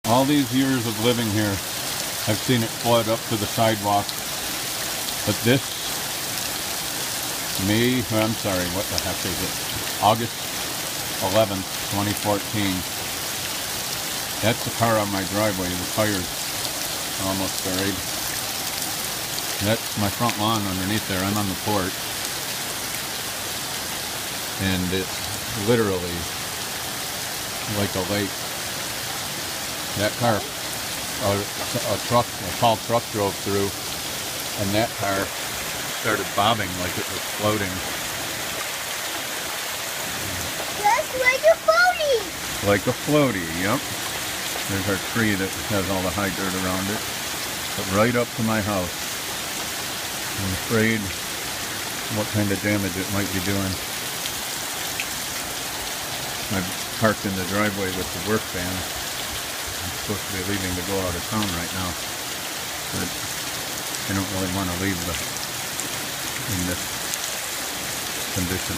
All these years of living here, I've seen it flood up to the sidewalk. But this what the heck is it? August 11th, 2014. That's the car on my driveway. The tires are almost buried. That's my front lawn underneath there. I'm on the porch. And it's literally like a lake. That car, a tall truck drove through, and that car started bobbing like it was floating. Just like a floaty! Like a floaty, yep. There's our tree that has all the high dirt around it. But right up to my house. I'm afraid what kind of damage it might be doing. I've parked in the driveway with the work van. I'm supposed to be leaving to go out of town right now. But I don't really want to leave in this condition.